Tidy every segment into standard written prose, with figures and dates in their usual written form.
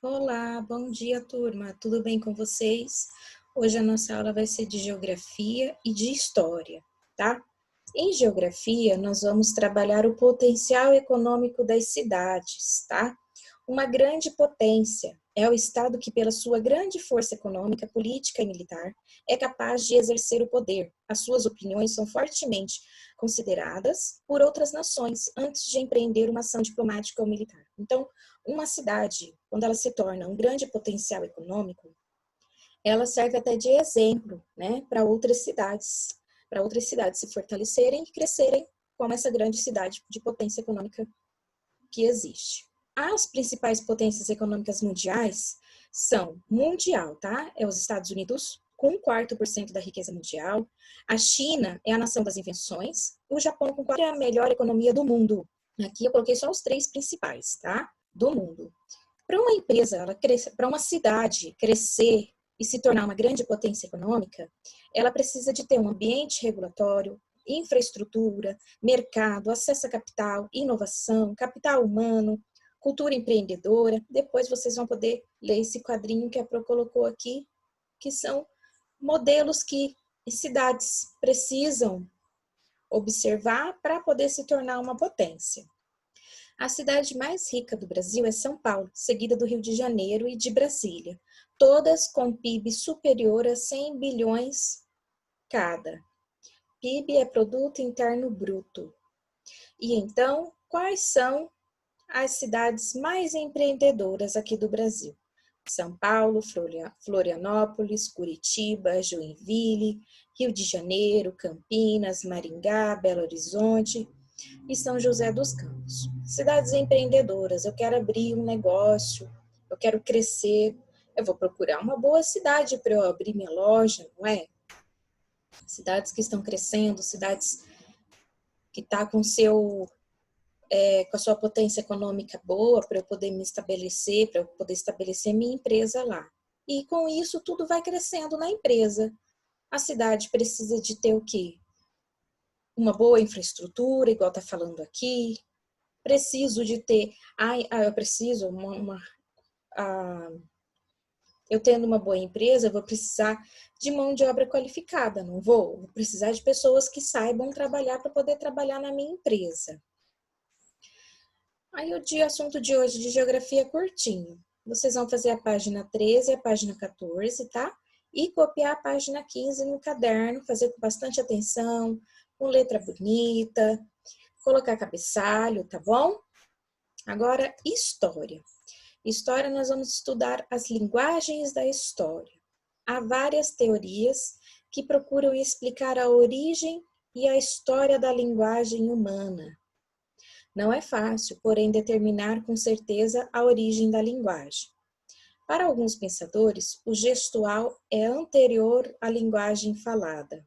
Olá, bom dia, turma. Tudo bem com vocês? Hoje a nossa aula vai ser de geografia e de história, tá? Em geografia, nós vamos trabalhar o potencial econômico das cidades, tá? Uma grande potência é o estado que, pela sua grande força econômica, política e militar, é capaz de exercer o poder. As suas opiniões são fortemente consideradas por outras nações antes de empreender uma ação diplomática ou militar. Então, uma cidade, quando ela se torna um grande potencial econômico, ela serve até de exemplo, né, para outras cidades se fortalecerem e crescerem como essa grande cidade de potência econômica que existe. As principais potências econômicas mundiais são mundial, tá? É os Estados Unidos, com 1/4% da riqueza mundial. A China é a nação das invenções. O Japão, com 4, é a melhor economia do mundo. Aqui eu coloquei só os 3 principais, tá? Do mundo. Para uma empresa, para uma cidade crescer e se tornar uma grande potência econômica, ela precisa de ter um ambiente regulatório, infraestrutura, mercado, acesso a capital, inovação, capital humano, cultura empreendedora. Depois vocês vão poder ler esse quadrinho que a Pro colocou aqui, que são modelos que cidades precisam observar para poder se tornar uma potência. A cidade mais rica do Brasil é São Paulo, seguida do Rio de Janeiro e de Brasília, todas com PIB superior a 100 bilhões cada. PIB é Produto Interno Bruto. E então, quais são as cidades mais empreendedoras aqui do Brasil? São Paulo, Florianópolis, Curitiba, Joinville, Rio de Janeiro, Campinas, Maringá, Belo Horizonte e São José dos Campos. Cidades empreendedoras, eu quero abrir um negócio, eu quero crescer, eu vou procurar uma boa cidade para eu abrir minha loja, não é? Cidades que estão crescendo, cidades que estão com a sua potência econômica boa para eu poder me estabelecer, para eu poder estabelecer minha empresa lá. E com isso tudo vai crescendo na empresa. A cidade precisa de ter o quê? Uma boa infraestrutura, igual está falando aqui. Preciso de ter, eu preciso eu tendo uma boa empresa, eu vou precisar de mão de obra qualificada, não vou? Vou precisar de pessoas que saibam trabalhar para poder trabalhar na minha empresa. Aí o assunto de hoje de geografia é curtinho. Vocês vão fazer a página 13 e a página 14, tá? E copiar a página 15 no caderno, fazer com bastante atenção, com letra bonita, colocar cabeçalho, tá bom? Agora, história. História, nós vamos estudar as linguagens da história. Há várias teorias que procuram explicar a origem e a história da linguagem humana. Não é fácil, porém, determinar com certeza a origem da linguagem. Para alguns pensadores, o gestual é anterior à linguagem falada.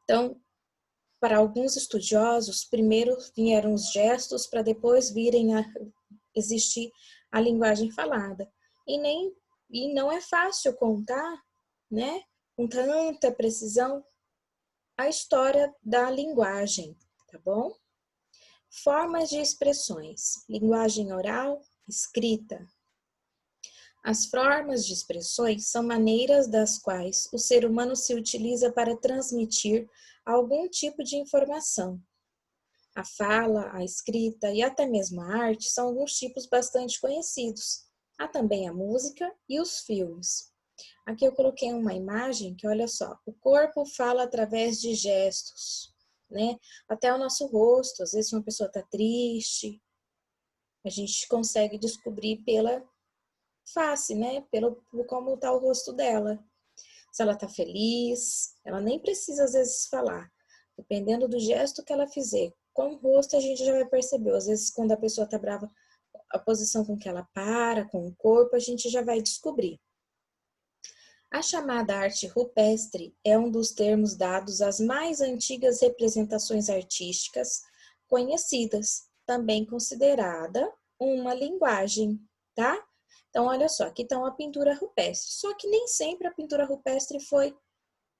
Então, para alguns estudiosos, primeiro vieram os gestos para depois virem a existir a linguagem falada. E não é fácil contar, né, com tanta precisão, a história da linguagem, tá bom? Formas de expressões: linguagem oral, escrita. As formas de expressões são maneiras das quais o ser humano se utiliza para transmitir algum tipo de informação. A fala, a escrita e até mesmo a arte são alguns tipos bastante conhecidos. Há também a música e os filmes. Aqui eu coloquei uma imagem que, olha só, o corpo fala através de gestos, né? Até o nosso rosto, às vezes uma pessoa está triste, a gente consegue descobrir pela face, né? Por como está o rosto dela. Se ela está feliz, ela nem precisa às vezes falar. Dependendo do gesto que ela fizer, com o rosto a gente já vai perceber. Às vezes quando a pessoa está brava, a posição com que ela para, com o corpo, a gente já vai descobrir. A chamada arte rupestre é um dos termos dados às mais antigas representações artísticas conhecidas, também considerada uma linguagem, tá? Então, olha só, aqui está uma pintura rupestre. Só que nem sempre a pintura rupestre foi,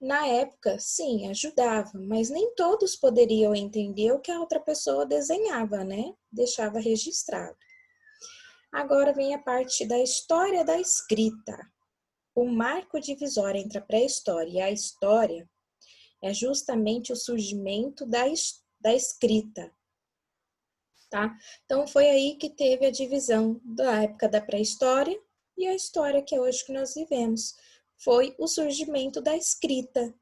na época, sim, ajudava, mas nem todos poderiam entender o que a outra pessoa desenhava, né? Deixava registrado. Agora vem a parte da história da escrita. O marco divisório entre a pré-história e a história é justamente o surgimento da escrita, tá? Então, foi aí que teve a divisão da época da pré-história e a história que é hoje que nós vivemos. Foi o surgimento da escrita,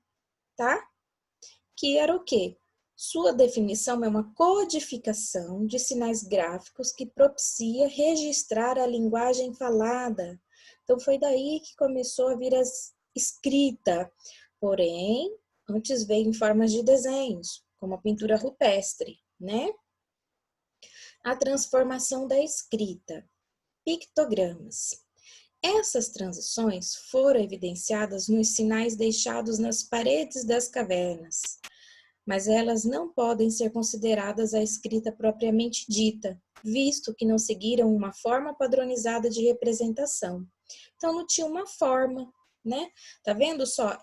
tá? Que era o quê? Sua definição é uma codificação de sinais gráficos que propicia registrar a linguagem falada. Então, foi daí que começou a vir a escrita. Porém, antes veio em formas de desenhos, como a pintura rupestre, né? A transformação da escrita, pictogramas. Essas transições foram evidenciadas nos sinais deixados nas paredes das cavernas, mas elas não podem ser consideradas a escrita propriamente dita, visto que não seguiram uma forma padronizada de representação. Então, não tinha uma forma, né? Tá vendo só?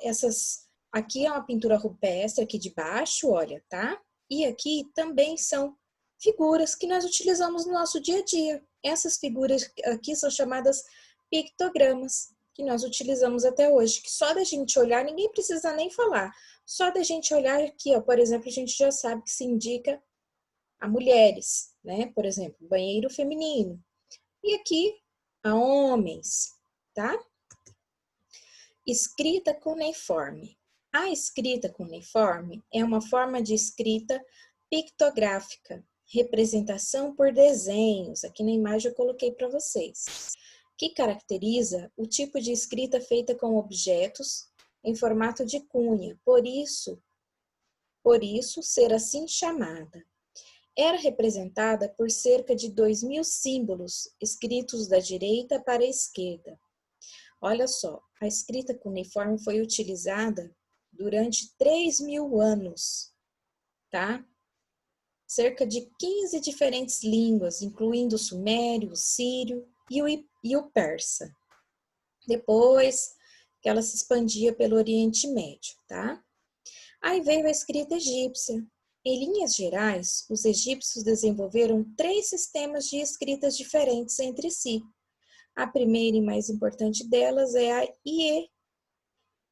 Aqui é uma pintura rupestre, aqui de baixo, olha, tá? E aqui também são figuras que nós utilizamos no nosso dia a dia. Essas figuras aqui são chamadas pictogramas, que nós utilizamos até hoje, que só da gente olhar, ninguém precisa nem falar. Só da gente olhar aqui, ó, por exemplo, a gente já sabe que se indica a mulheres, né? Por exemplo, banheiro feminino. E aqui, a homens, tá? Escrita cuneiforme. A escrita cuneiforme é uma forma de escrita pictográfica, representação por desenhos. Aqui na imagem eu coloquei para vocês, que caracteriza o tipo de escrita feita com objetos em formato de cunha, por isso ser assim chamada. Era representada por cerca de 2.000 símbolos escritos da direita para a esquerda. Olha só, a escrita cuneiforme foi utilizada durante 3.000 anos, tá? Cerca de 15 diferentes línguas, incluindo o sumério, o sírio e o persa. Depois que ela se expandia pelo Oriente Médio, tá? Aí veio a escrita egípcia. Em linhas gerais, os egípcios desenvolveram 3 sistemas de escritas diferentes entre si. A primeira e mais importante delas é a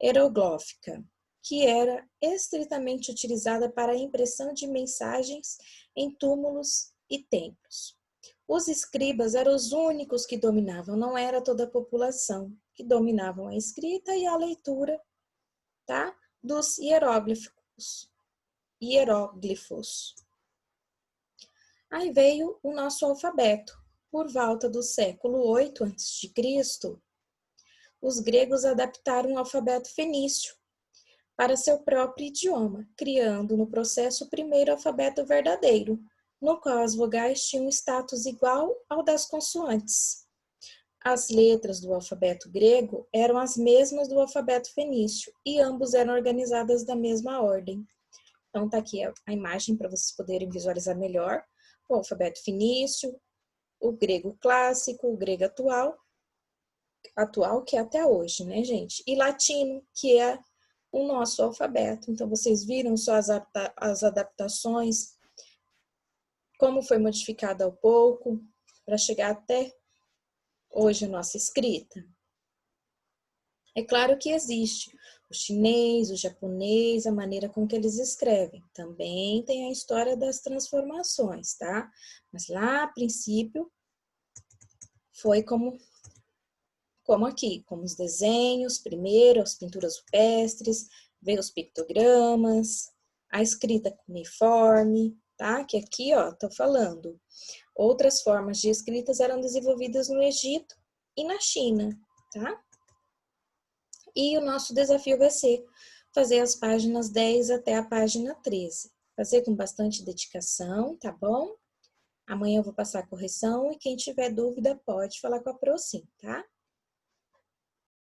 hieroglífica, que era estritamente utilizada para a impressão de mensagens em túmulos e templos. Os escribas eram os únicos que dominavam, não era toda a população, que dominavam a escrita e a leitura, tá? Dos hieróglifos. Aí veio o nosso alfabeto. Por volta do século 8 a.C., os gregos adaptaram o alfabeto fenício para seu próprio idioma, criando no processo o primeiro alfabeto verdadeiro, no qual as vogais tinham um status igual ao das consoantes. As letras do alfabeto grego eram as mesmas do alfabeto fenício e ambos eram organizadas da mesma ordem. Então, tá aqui a imagem para vocês poderem visualizar melhor. O alfabeto fenício, o grego clássico, o grego atual que é até hoje, né, gente? E latino, que é o nosso alfabeto. Então, vocês viram só as adaptações, como foi modificado ao pouco, para chegar até hoje a nossa escrita. É claro que existe o chinês, o japonês, a maneira com que eles escrevem. Também tem a história das transformações, tá? Mas lá, a princípio, foi como aqui, como os desenhos, primeiro as pinturas rupestres, veio os pictogramas, a escrita cuneiforme, tá? Que aqui, ó, tô falando. Outras formas de escritas eram desenvolvidas no Egito e na China, tá? E o nosso desafio vai ser fazer as páginas 10 até a página 13. Fazer com bastante dedicação, tá bom? Amanhã eu vou passar a correção e quem tiver dúvida pode falar com a Pro sim, tá?